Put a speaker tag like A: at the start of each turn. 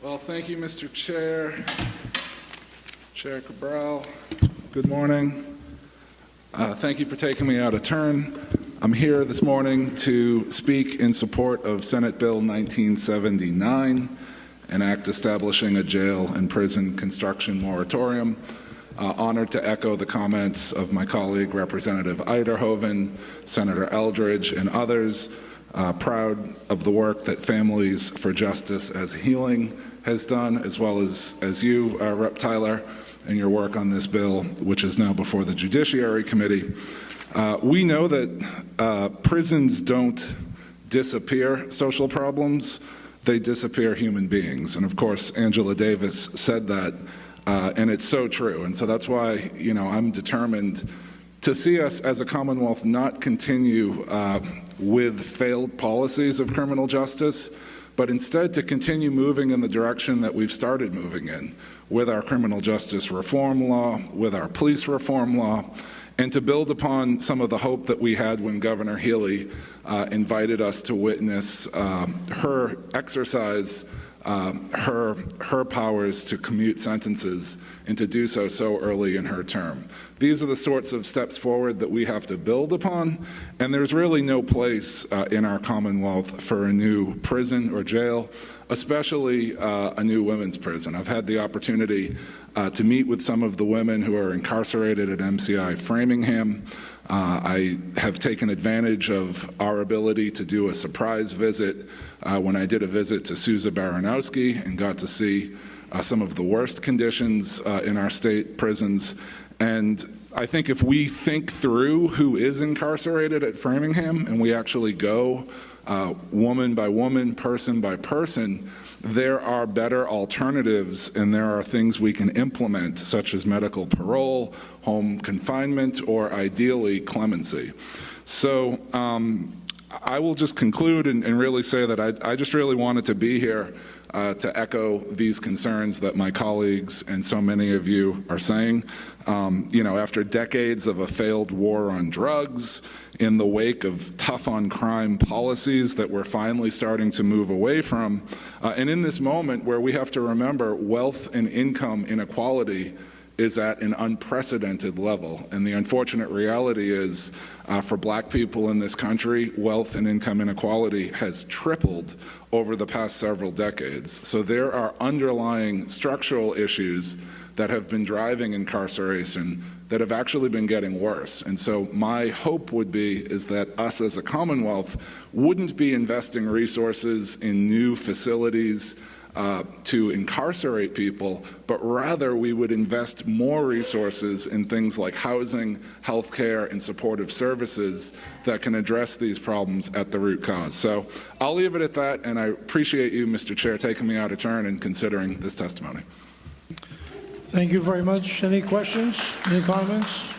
A: Well, thank you, Mr. Chair. Chair Cabral, good morning. Thank you for taking me out of turn. I'm here this morning to speak in support of Senate Bill 1979, an act establishing a jail and prison construction moratorium. Honored to echo the comments of my colleague, Representative Eiderhoven, Senator Eldridge, and others. Proud of the work that Families for Justice as Healing has done, as well as you, Rep. Tyler, and your work on this bill, which is now before the Judiciary Committee. We know that prisons don't disappear social problems, they disappear human beings. And of course, Angela Davis said that, and it's so true. And so that's why, I'm determined to see us as a Commonwealth not continue with failed policies of criminal justice, but instead to continue moving in the direction that we've started moving in with our criminal justice reform law, with our police reform law, and to build upon some of the hope that we had when Governor Healy invited us to witness her exercise her powers to commute sentences and to do so early in her term. These are the sorts of steps forward that we have to build upon, and there's really no place in our Commonwealth for a new prison or jail, especially a new women's prison. I've had the opportunity to meet with some of the women who are incarcerated at MCI Framingham. I have taken advantage of our ability to do a surprise visit when I did a visit to Sousa Baranowski and got to see some of the worst conditions in our state prisons. And I think if we think through who is incarcerated at Framingham and we actually go woman by woman, person by person, there are better alternatives and there are things we can implement, such as medical parole, home confinement, or ideally clemency. So I will just conclude and really say that I just really wanted to be here to echo these concerns that my colleagues and so many of you are saying. After decades of a failed war on drugs, in the wake of tough on crime policies that we're finally starting to move away from, and in this moment where we have to remember wealth and income inequality is at an unprecedented level. And the unfortunate reality is, for Black people in this country, wealth and income inequality has tripled over the past several decades. So there are underlying structural issues that have been driving incarceration that have actually been getting worse. And so my hope would be is that us as a Commonwealth wouldn't be investing resources in new facilities to incarcerate people, but rather we would invest more resources in things like housing, healthcare, and supportive services that can address these problems at the root cause. So I'll leave it at that, and I appreciate you, Mr. Chair, taking me out of turn and considering this testimony.
B: Thank you very much. Any questions? Any comments?